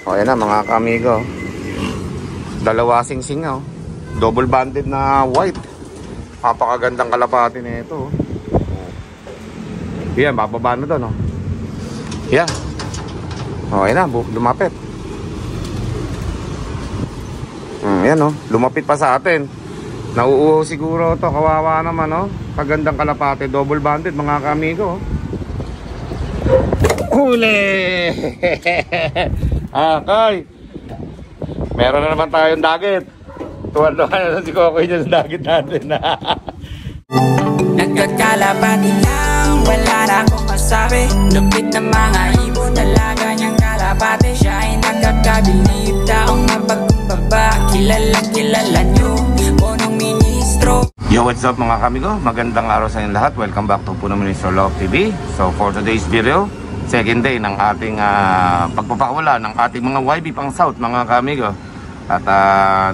O yan na mga kamigo. Dalawa sing-sing oh. Double banded na white. Napakagandang kalapati na ito. Yan, bababa na doon oh. Yan. O yan na, lumapit. Yan oh, lumapit pa sa atin. Nauuho siguro to, kawawa naman oh. Pagandang kalapati, double banded mga kamigo oh. Huli! Okay. Meron na naman tayong dagat. Tuwan-tuwan na si Kokoy dyan sa dagat natin. Nagkakalapati lang, wala na akong masabi. Lupit na mga ibon, talaga niyang kalapati. Siya ay nagkakabilib, taong mapagkumbaba. Kilala niyo, punong ministro. Yo, what's up mga kamigo? Magandang araw sa inyong lahat. Welcome back to Punong Ministro Love TV. So for today's video, second day ng ating pagpapakawala ng ating mga YB pang South mga kamigo. At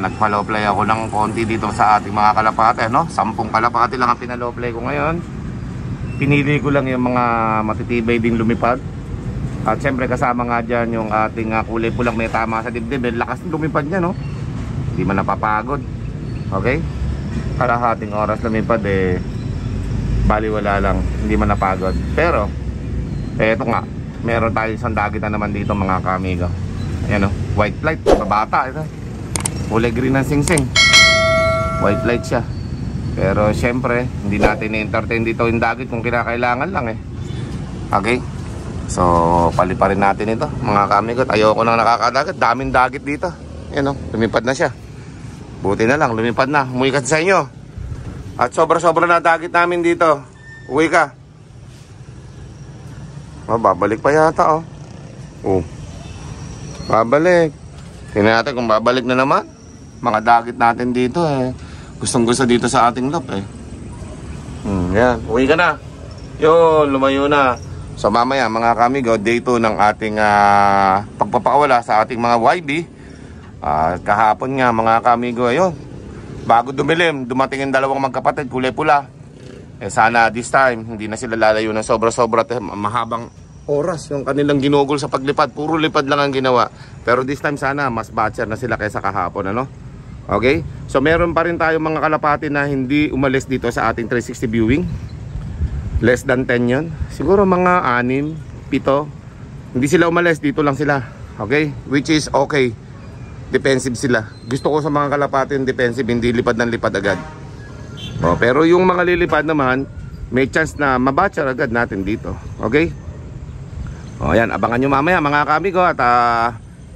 nag-follow play ako ng konti dito sa ating mga kalapate, no? 10 kalapate lang ang pinalow play ko ngayon. Pinili ko lang yung mga matitibay din lumipad. At syempre kasama nga dyan yung ating kulay pulang may tama sa dibdib. Lakas ng lumipad niya, no? Hindi man napapagod. Okay? Kalahating oras lumipad baliwala lang, hindi man napagod. Pero eto nga, meron tayo isang dagat na naman dito mga kamigo. Ayan o, white light, mabata ito. Kulay green ng sing-sing. White light siya. Pero syempre, hindi natin i-entertain dito yung dagat kung kinakailangan lang Okay? So, paliparin natin ito mga kamigo. Ayoko nang nakakadagat, daming dagat dito. Ayan o, lumipad na siya. Buti na lang, lumipad na. Umuwi ka sa inyo. At sobra-sobra na dagat namin dito. Uwi ka. Babalik pa yata babalik. Tingnan natin kung babalik na naman. Mga dagat natin dito gustong gusto dito sa ating lop yan, uwi ka na. Yun, lumayo na. So mamaya mga kamigo, day 2 ng ating pagpapakawala sa ating mga YB. Kahapon nga mga kamigo, ayun, bago dumilim, dumating yung dalawang magkapatid, kulay pula. Sana this time hindi na sila lalayo ng sobra-sobra mahabang oras yung kanilang ginugol sa paglipad. Puro lipad lang ang ginawa. Pero this time sana mas batcher na sila kaysa kahapon, ano? Okay? So meron pa rin tayo mga kalapati na hindi umalis dito sa ating 360 viewing. Less than 10 yun. Siguro mga 6, 7. Hindi sila umalis, dito lang sila. Okay? Which is okay. Defensive sila. Gusto ko sa mga kalapati yung defensive, hindi lipad ng lipad agad. Pero yung mga lilipad naman, may chance na mabatcher agad natin dito. Okay? Ayan, abangan nyo mamaya mga kamigo. At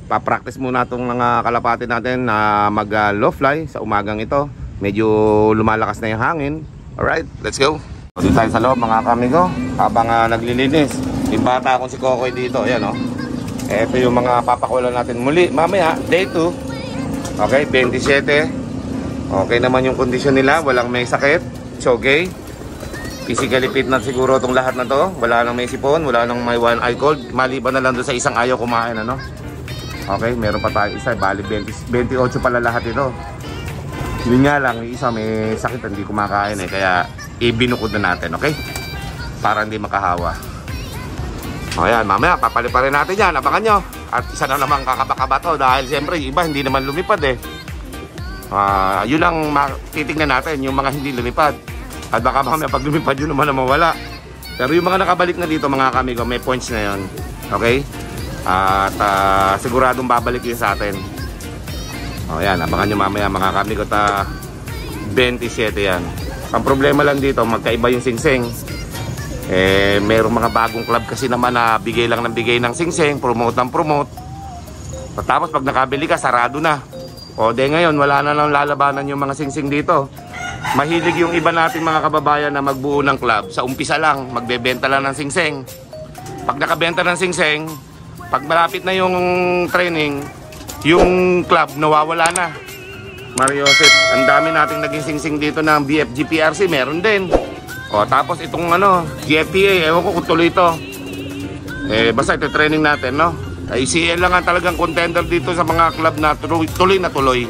papractice muna itong mga kalapati natin na mag low fly sa umagang ito. Medyo lumalakas na yung hangin. Alright, let's go. Dito tayo sa loob mga kamigo. Habang naglilinis, yung bata akong si Kokoy dito. Ayan ito yung mga papakulan natin muli mamaya, day 2. Okay, 27. Okay naman yung kondisyon nila, walang may sakit. It's okay. Physically fit na siguro itong lahat na to. Wala nang may sipon, wala nang may one eye cold. Maliban na lang doon sa isang ayaw kumain, ano? Okay, meron pa tayo isa. Bali 28 pala lahat ito. Yun nga lang, yung isa may sakit, hindi kumakain kaya ibinukod na natin, okay? Para hindi makahawa. Ayan, mamaya papaliparin natin yan, abangan nyo. At isa na naman kakabakaba to dahil siyempre iba hindi naman lumipad yun lang titignan natin, yung mga hindi lumipad. At baka mamaya pag lumipad yun naman na mawala. Pero yung mga nakabalik na dito mga kamigo, may points na yun. Okay? At siguradong babalik yun sa atin. Ayan, abangan nyo mamaya mga kamigo. 27 yan. Ang problema lang dito, magkaiba yung sing-sing. Mayroong mga bagong club kasi naman na bigay lang ng bigay ng sing-sing, promote ng promote. Tapos pag nakabili ka, sarado na. Ngayon, wala na lang lalabanan yung mga sing-sing dito. Mahilig yung iba natin mga kababayan na magbuo ng club. Sa umpisa lang, magbebenta lang ng sing-sing. Pag nakabenta ng sing-sing, pag malapit na yung training, yung club nawawala na. Mario Joseph, ang dami nating naging sing-sing dito ng BFG PRC, meron din. Tapos itong GFPA, ewan ko kung tuloy ito. Basta ito training natin, no? ICL lang ang talagang contender dito sa mga club na tuloy na tuloy.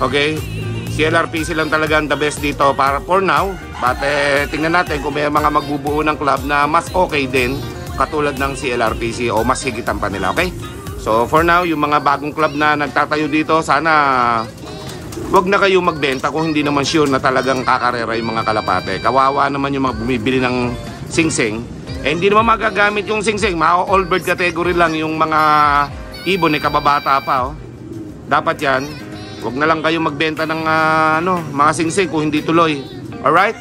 Okay? CLRPC lang talaga ang the best dito para for now. But tingnan natin kung may mga magbubuo ng club na mas okay din katulad ng CLRPC o mas higitan pa nila, okay? So for now, yung mga bagong club na nagtatayo dito, sana wag na kayo magbenta kung hindi naman sure na talagang kakarera yung mga kalapate. Kawawa naman yung mga bumibili ng singsing. Eh hindi naman magagamit yung singsing. All bird category lang yung mga ibon, kababata pa. Dapat yan, wag na lang kayo magbenta ng mga singsing kung hindi tuloy. Alright?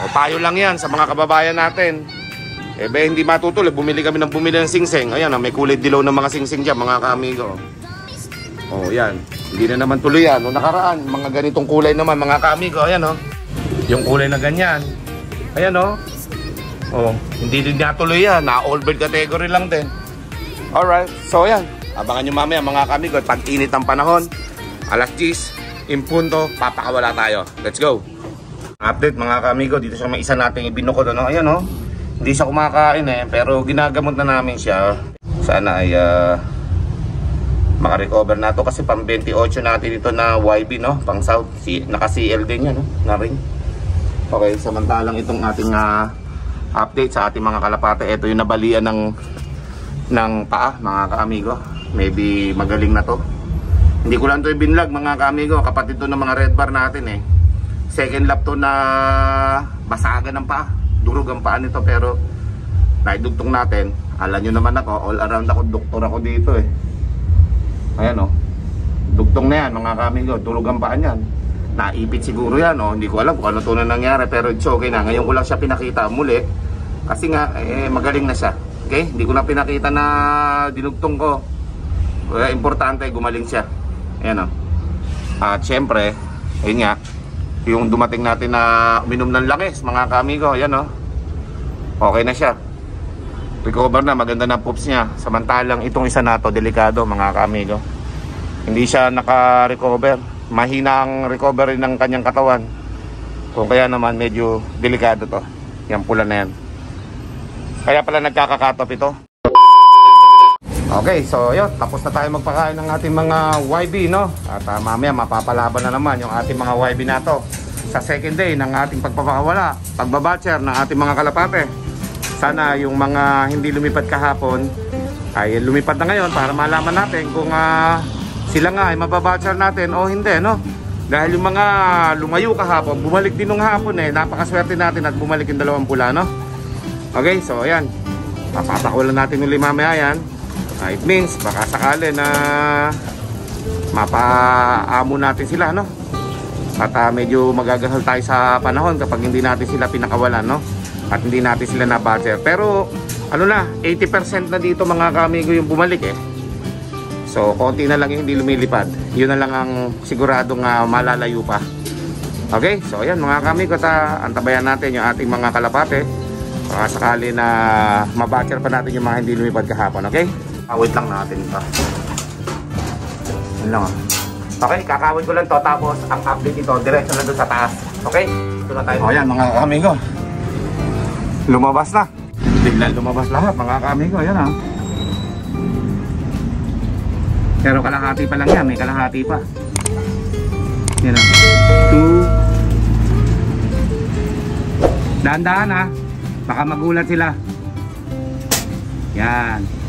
O payo lang yan sa mga kababayan natin. Hindi matutuloy, bumili kami ng singsing. Ayan, may kulay dilaw ng mga singsing dyan, mga kaamigo. Oh, yan. Hindi na naman tuloy yan. Noong nakaraan, mga ganitong kulay naman, mga kaamigo. Ayan, yung kulay na ganyan. Ayan, hindi din natuloy yan. Na all bird category lang din. Alright, so yan. Abangan nyo mamaya, mga kaamigo. Pag init ng panahon, alas 10, impunto, papakawala tayo. Let's go. Update, mga kaamigo. Dito sa may isa nating ibinukod. Ayan, hindi siya kumakain pero ginagamot na namin siya. Sana ay makarecover na to kasi pang 28 natin ito na YB, pang South, naka CL din yan, na ring. Okay, samantalang itong ating update sa ating mga kalapate. Ito yung nabalian ng paa, mga kaamigo. Maybe magaling na to. Hindi ko lang to ibinlag, mga kaamigo. Kapatid to ng mga red bar natin Second lap to na basagan ng paa. Durog ang paa nito, pero naidugtong natin. Alam nyo naman ako, all around ako, doktor ako dito Ayan dugtong na yan, mga kamigo. Durog ang paa niyan. Naipit siguro yan Hindi ko alam kung ano to na nangyari, pero it's okay na. Ngayon ko lang siya pinakita muli kasi nga magaling na siya. Okay, hindi ko na pinakita na dinugtong ko. Importante gumaling siya. Ayan at syempre ayun nga, yung dumating natin na uminom ng langis, mga kamigo. Ayan okay na siya. Recover na, maganda na poops niya. Samantalang itong isa na to, delikado, mga kamigo. Hindi siya naka-recover. Mahina ang recovery ng kanyang katawan. Kung kaya naman medyo delikado to. Yan pula na yan. Kaya pala nagkakakatop ito. Okay, so yun, tapos na tayo magpakain ng ating mga YB, At mamaya mapapalaban na naman yung ating mga YB na to sa second day ng ating pagpapakawala, pagbabatcher ng ating mga kalapate. Sana yung mga hindi lumipad kahapon ay lumipad na ngayon para malaman natin kung sila nga ay mababatcher natin o hindi, Dahil yung mga lumayo kahapon, bumalik din nung hapon napakaswerte natin at bumalik yung dalawang pula, Okay, so ayan, papatakulan natin ulit mamaya yan. It means baka sakali na mapaamo natin sila, At medyo magagahal tayo sa panahon kapag hindi natin sila pinakawalan, At hindi natin sila nabatcher. Pero 80% na dito, mga kamigo, yung bumalik So konti na lang yung hindi lumilipad. Yun na lang ang siguradong malalayo pa. Okay, so ayan, mga kamigo, antabayan natin yung ating mga kalapate. Baka sakali na mabatcher pa natin yung mga hindi lumipad kahapon. Okay, wait lang natin ito. Yan lang Okay, kakawin ko lang to, tapos ang update ito diretso na doon sa taas. Okay, ito na tayo. Ayan, mga kamigo, lumabas na. Biglang lumabas lahat, mga kamigo. Ayan Pero kalahati pa lang yan, may kalahati pa. Yan 2. Dahan-dahan baka magulat sila. Yan.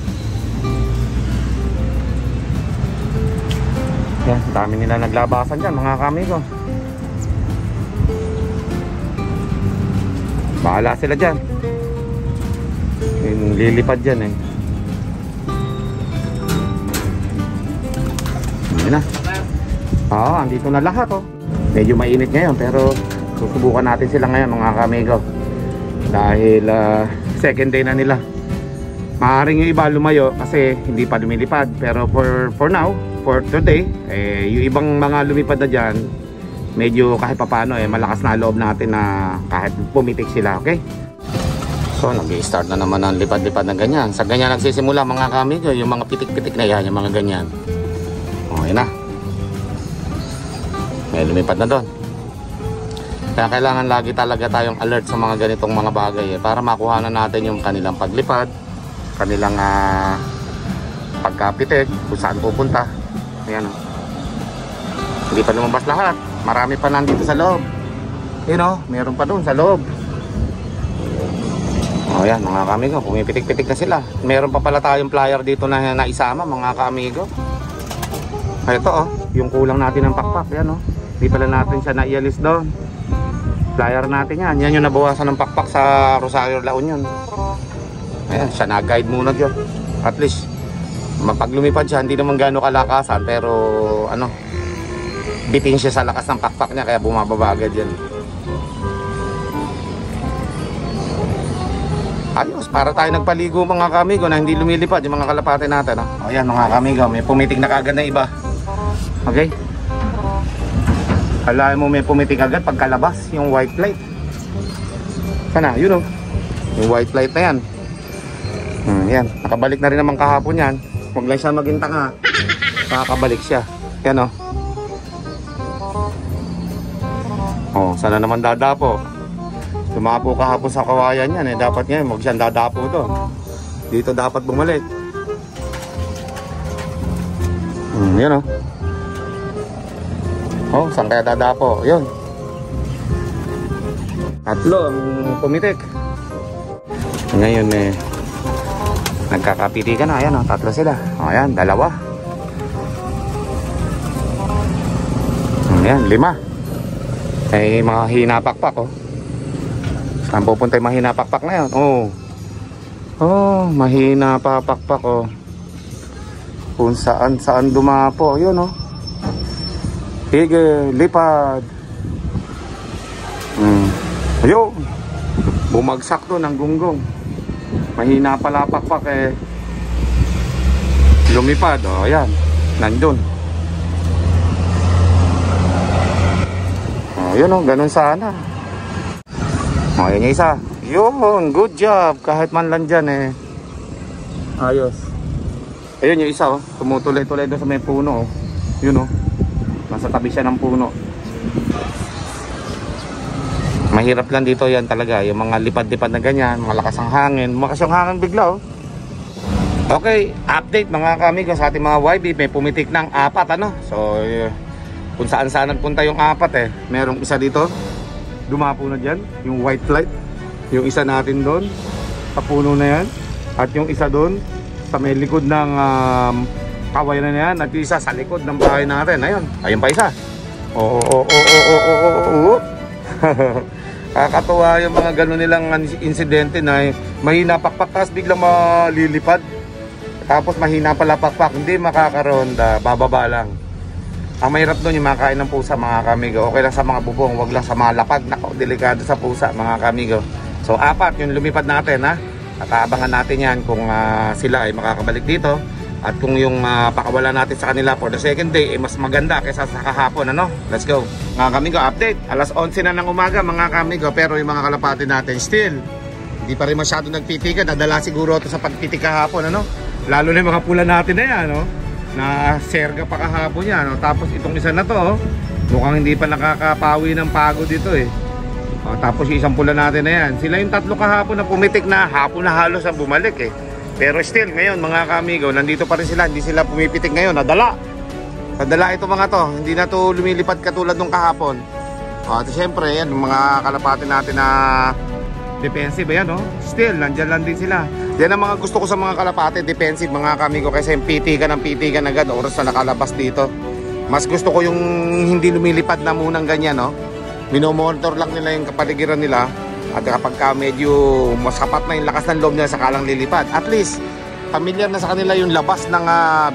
Yan, dami nila naglabasan dyan, mga kamigo. Bahala sila dyan. Yung lilipad dyan Yan na. Andito na lahat Medyo mainit ngayon, pero susubukan natin sila ngayon, mga kamigo. Dahil second day na nila. Maaaring yung iba lumayo kasi hindi pa lumilipad. Pero for now, for today, yung ibang mga lumipad na dyan, medyo kahit papano malakas na loob natin na kahit pumitik sila. Okay, so nag-i-start na naman ang lipad-lipad ng ganyan. Sa ganyan nagsisimula, mga kamigo, yung mga pitik-pitik na yan, yung mga ganyan. Okay na, may lumipad na doon. Kaya kailangan lagi talaga tayong alert sa mga ganitong mga bagay para makuha na natin yung kanilang paglipad, kanilang pagkapitik, kung saan pupunta. Ayan hindi pa lumabas lahat, marami pa nandito sa loob. Meron pa doon sa loob. O yan mga kaamigo, pumipitik-pitik na sila. Meron pa pala tayong plier dito na naisama mga kaamigo. Ito oh, yung kulang natin ng pakpak. Yan oh, di pala natin siya naialis doon. Plier natin yan. Yan yung nabawasan ng pakpak sa Rosario La Union. Ayan, siya na-guide muna dyan. At least pag lumipad siya, hindi naman gano'ng kalakasan. Pero ano, bitin siya sa lakas ng pakpak niya, kaya bumababa agad yan. Ayos, para tayo nagpaligo mga kamigo na hindi lumilipad yung mga kalapate natin. O yan mga kamigo, may pumitik na kagad na iba. Okay? Alain mo may pumitik agad pagkalabas, yung white light. Sana, yun o. Yung white light na yan. Yan, nakabalik na rin naman kahapon yan. Huwag lang siya maging tanga. Nakakabalik siya. Yan o. O, sana naman dadapo. Tumapo kahapon sa kawayan yan eh. Dapat ngayon, huwag siyang dadapo doon. Dito dapat bumalik. Yan o. Oh, saan kaya dadapo? Yun. Tatlo ang pumitik. Ngayon eh, nagkakapiti ka na. Ayan o, tatlo sila. O ayan, dalawa. Ayan, 5. Eh, mga hinapakpak oh. Saan pupunta yung mahina pakpak na yun? Oh, mahina pa pakpak oh. Kung saan dumapo. Yun oh. Hige, lipad. Ayun. Bumagsak to ng gunggong. Mahina pala pakpak eh. Lumipad. Oh, ayan. Nandun. Oh, yun oh. Ganun sana. O, yan yung isa. Yun, good job. Kahit man lang dyan eh. Ayos. Ayun yung isa oh. Tumutuloy-tuloy doon sa may puno oh. Yun oh. Nasa tabi siya ng puno. Mahirap lang dito yan talaga. Yung mga lipad-lipad na ganyan. Malakas ang hangin. Malakas ang hangin bigla oh. Okay, update mga kamigo sa ating mga YB. May pumitik ng 4 ano. So, kung saan nagpunta yung 4 eh. Merong isa dito. Dumapo na dyan, yung white light. Yung isa natin doon, sa puno na yan. At yung isa doon, sa may likod ng kawayan na yan. At yung isa sa likod ng bahay natin. Ayun, ayun pa isa. Kakatuwa yung mga gano'n nilang insidente na mahina pakpak, tapos biglang malilipad. Tapos mahina pala pakpak, hindi makakaronda, bababa lang. Ang mahirap doon yung makain ng pusa mga kamigo. Okay lang sa mga bubong, wag lang sa mga lapad. Nako, delikado sa pusa mga kamigo. So 4 yung lumipad natin ha. At aabangan natin yan kung sila ay makakabalik dito. At kung yung pakawala natin sa kanila for the second day mas maganda kaysa sa kahapon ano. Let's go mga kamigo, update. Alas 11 na ng umaga mga kamigo. Pero yung mga kalapati natin still hindi pa rin masyado nagpitikan. Nadala siguro ito sa pagpitik kahapon ano. Lalo na yung mga pula natin na yan no? Na serga pa kahapon yan no? Tapos itong isa na to oh, mukhang hindi pa nakakapawi ng pagod dito eh. Tapos yung isang pula natin na yan. Sila yung 3 kahapon na pumitik na hapon na halos ang bumalik eh. Pero still ngayon mga kamigo, nandito pa rin sila. Hindi sila pumipitik ngayon, nadala ito mga to. Hindi na to lumilipad katulad nung kahapon. At syempre yan, mga kalapati natin na defensive ayan oh. Still nandyan lang din sila. Yan ang mga gusto ko sa mga kalapate, defensive mga kamigo. Kasi yung pitigan agad, oras na nakalabas dito. Mas gusto ko yung hindi lumilipad na munang ganyan no? Minomonitor lang nila yung kapaligiran nila. At kapag medyo masapat na yung lakas ng loob nila, saka lang lilipad. At least familiar na sa kanila yung labas ng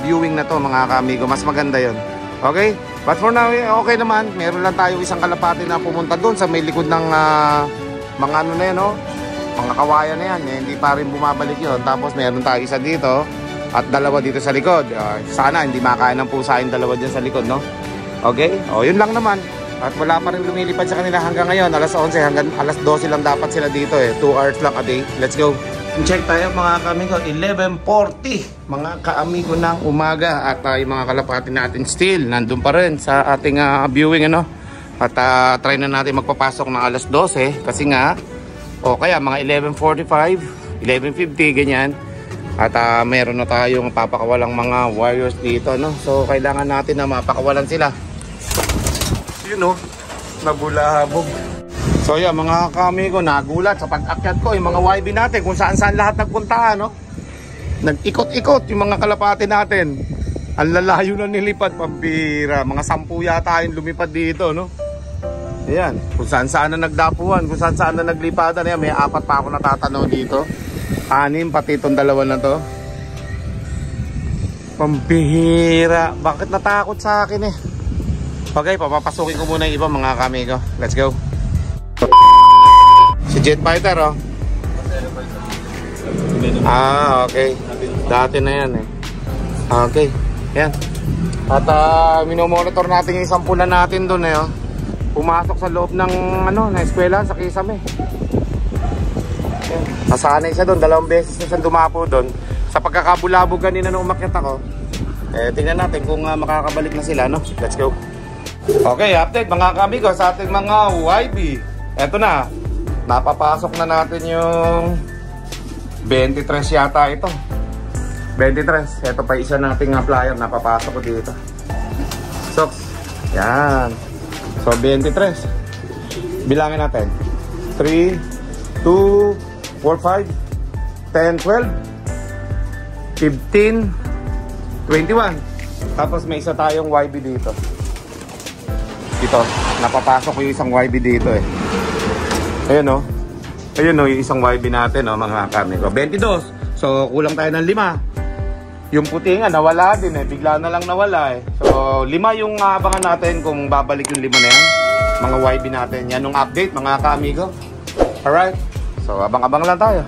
viewing na to mga kamigo. Mas maganda yon. Okay? But for now okay naman. Meron lang tayo isang kalapate na pumunta doon sa may likod ng mga ano na yan no? Mga kawayan na yan eh, hindi pa rin bumabalik yun. Tapos meron tayo isa dito at 2 dito sa likod. Sana hindi makain ng pusa yung 2 dyan sa likod no. Okay? O yun lang naman. At wala pa rin lumilipad sa kanila hanggang ngayon. Alas 11 hanggang alas 12 lang dapat sila dito eh. 2 hours lang a day. Let's go. Check tayo mga kaamigo. 11:40 mga kaamigo ng umaga. At yung mga kalapati natin still nandun pa rin sa ating viewing ano. At try na natin magpapasok ng alas 12 kasi nga o kaya mga 11:45, 11:50 ganyan. At meron na tayong papakawalang mga wires dito no. So kailangan natin na mapakawalan sila. You know, nabulahabog. So yan mga kamigo, nagulat sa pag-akyat ko yung mga YB natin kung saan lahat nagpunta, no? Nag-ikot-ikot yung mga kalapati natin. Ang lalayo na nilipad, pambira. Mga 10 yata yung lumipad dito, no? Ayan, kung saan na nagdapuan, kung saan na naglipadan. Ayan, may 4 pa ako natatanaw dito. 6 pati itong 2 na to. Pambihira. Bakit natakot sa akin eh? Okay, papapasukin ko muna yung iba mga kamigo. Let's go. Si Jet Fighter, oh. Okay. Dati na yan eh. Okay, yan. At minomonitor natin yung isang pula natin doon eh, oh. Pumasok sa loob ng na eskwela sa Kisame. Nasanay siya doon, 2 beses na siya dumapo doon. Sa pagkakabulabog kanina nung umakyat ako, tingnan natin kung makakabalik na sila, no? Let's go. Okay, update mga kamigo sa ating mga YB. Eto na, napapasok na natin yung 23 yata ito. 23, eto pa isa nating flyer, napapasok ko dito. So, yan. So, 23. Bilangin natin. 3, 2, 4, 5, 10, 12, 15, 21. Tapos may isa tayong YB dito. Ito, napapasok ko yung isang YB dito eh. Ayun o. Ayun o, yung isang YB natin o, mga kamigo. 22. So, kulang tayo ng 5. Yung puti nga, nawala din eh. Bigla na lang nawala eh. So, 5 yung abangan natin kung babalik yung 5 na yan. Mga YB natin. Yan yung update, mga kamigo. Alright. So, abang-abang lang tayo.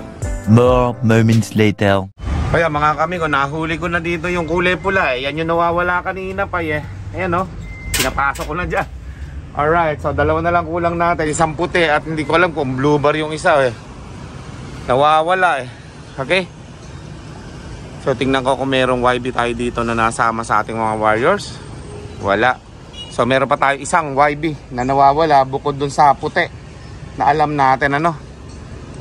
More moments later. Kaya mga kamigo, nahuli ko na dito yung kulay pula eh. Yan yung nawawala kanina pa eh. Ayan o. Pinapasok ko na dyan. Alright, so 2 na lang kulang natin. Isang puti at hindi ko alam kung blue bar yung isa eh. Nawawala eh. Okay? So tingnan ko kung merong YB tayo dito na nasama sa ating mga warriors. Wala. So meron pa tayo isang YB na nawawala bukod dun sa puti. Na alam natin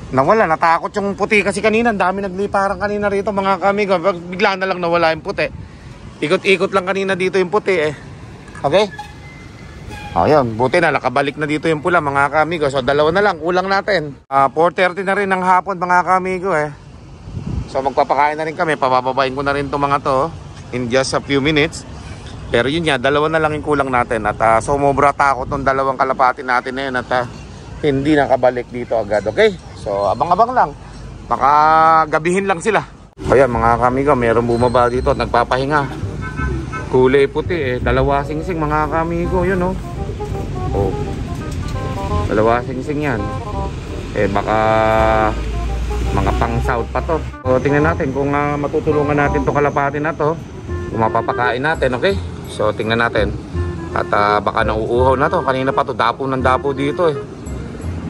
nawala, natakot yung puti kasi kanina. Ang dami nagliparang kanina rito mga kamigo. Bigla na lang nawala yung puti. Ikot-ikot lang kanina dito yung puti eh. Okay? Ayun, buti na, nakabalik na dito yung pula mga kamigo. So 2 na lang, kulang natin. 4:30 na rin ng hapon mga kamigo eh. So magpapakain na rin kami, pabababain ko na rin itong mga to in just a few minutes. Pero yun nga, 2 na lang yung kulang natin. At sumobra takot ng 2 kalapati natin na yun at hindi nakabalik dito agad, okay? So abang-abang lang, baka gabihin lang sila. Ayan mga kamigo, meron bumaba dito at nagpapahinga. Kulay puti eh, 2 singsing mga kamigo, yun oh. Oh, 2 singsing yan. Baka mga pang south pa to. So tingnan natin kung matutulungan natin to kalapati na to, kung mapapakain natin, okay? So tingnan natin. At baka nauuhaw na to. Kanina pa to, dapo ng dapo dito eh.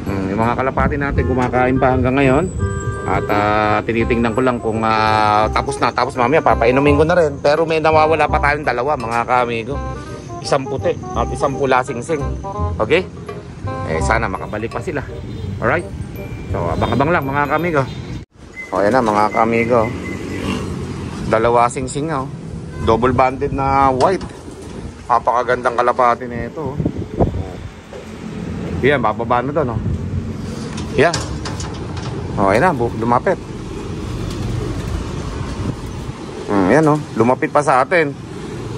Yung mga kalapati natin kumakain pa hanggang ngayon. At tinitingnan ko lang kung tapos na. Tapos mamaya papainumin ko na rin. Pero may nawawala pa tayong 2 mga kamigo. Isang puti at isang pula singsing. Okay? Sana makabalik pa sila. Alright? So abang-abang lang mga kamigo. O yan na mga kamigo. 2 singsing oh. Double banded na white. Napakagandang kalapati na ito. Yan, bababa na to no. Yan. O yan na, lumapit. Yan oh, lumapit pa sa atin.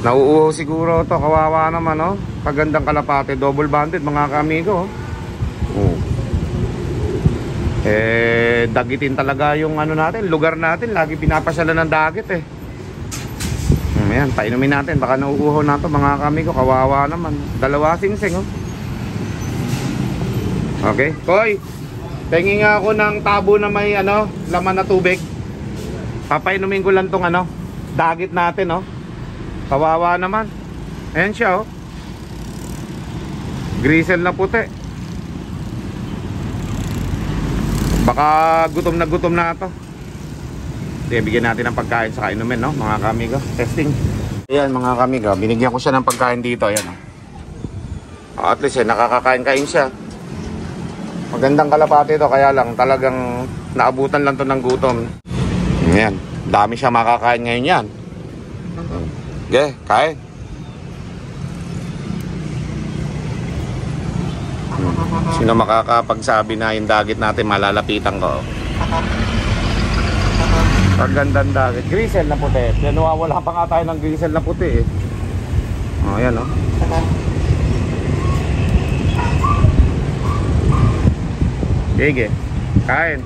Nauuho siguro to, kawawa naman oh. Kagandang kalapati, double banded mga kamigo oh. Dagitin talaga yung natin, lugar natin. Lagi pinapasyalan ng dagit eh. Ayan, painumin natin. Baka nauuho na to mga kamigo. Kawawa naman. 2 singsing oh. Okay, Koy, tingin nga ako ng tabo na may laman na tubig. Papainumin ko lang tong dagit natin oh. Kawawa naman. Ayan siya oh. Grisel na puti. Baka gutom na ito. Bigyan natin ng pagkain sa kainumin no, mga kamigo. Testing. Ayan mga kamigo, binigyan ko siya ng pagkain dito. Ayan oh. At least nakakakain siya. Magandang kalapati ito, kaya lang talagang naabutan lang to ng gutom. Ayan, dami siya makakain ngayon yan. Okay, kain. Sino makakapagsabi na yung dagit natin malalapitan ko? Ang gandang dagit. Grisel na puti. Nawawala pa nga tayo ng grisel na puti eh. Oh, yan oh. Sige, kain.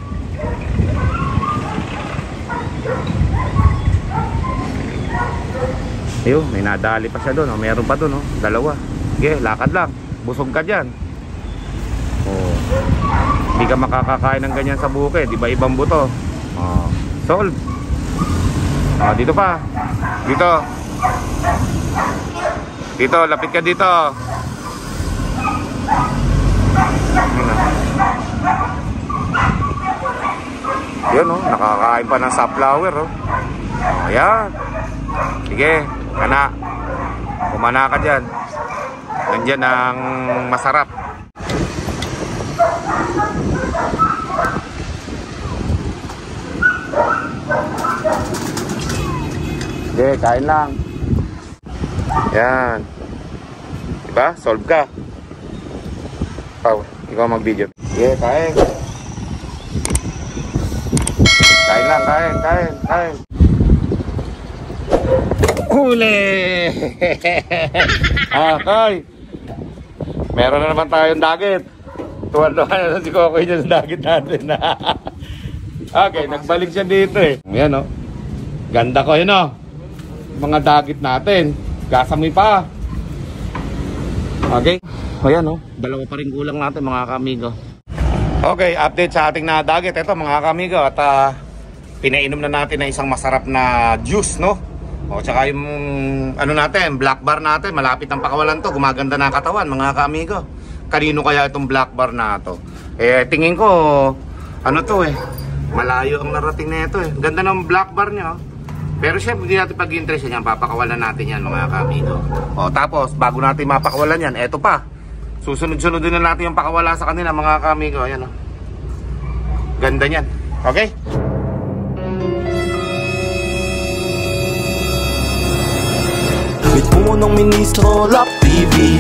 Ayun, may nadali pa siya doon. Oh. Meron pa doon, oh. Dalawa. Sige, lakad lang. Busog ka dyan. Oh. Hindi ka makakakain ng ganyan sa bukid. Di ba ibang buto? Oh. Solve. Oh, dito pa. Dito. Dito, lapit ka dito. Yun, oh. Nakakain pa ng sunflower, oh. Oh, yan. Sige. Kana, kumana ka dyan. Nandyan ang masarap. Sige, kain lang. Yan. Diba? Solve ka. Pau, ikaw mag-video. Sige, kain. Kain lang, kain. Huli! Okay. Meron na naman tayong dagit. Tuwan-tuwan na si Kokoy dyan sa dagit natin. Okay, nagbalik siya dito eh. Ayan oh. Ganda ko yun oh. Mga dagit natin. Gasamoy pa. Okay. Ayan oh. Dalawa pa rin kulang natin mga kamigo. Okay, update sa ating na dagit. Ito mga kamigo. At pinainom na natin na isang masarap na juice no. O tsaka yung ano natin, black bar natin, malapit ang pakawalan to, gumaganda na katawan mga kaamigo. Kanino kaya itong black bar na to? Eh tingin ko ano to eh, malayo ang narating na ito eh. Ganda ng black bar niya oh. Pero syempre hindi natin pag-interest yan, papakawalan natin yan mga kaamigo. O tapos bago natin mapakawalan yan, eto pa. Susunod-sunod din na natin yung pakawala sa kanila mga kaamigo. Ayan oh. Ganda niyan. Okay? Mit punong ministro, Love TV.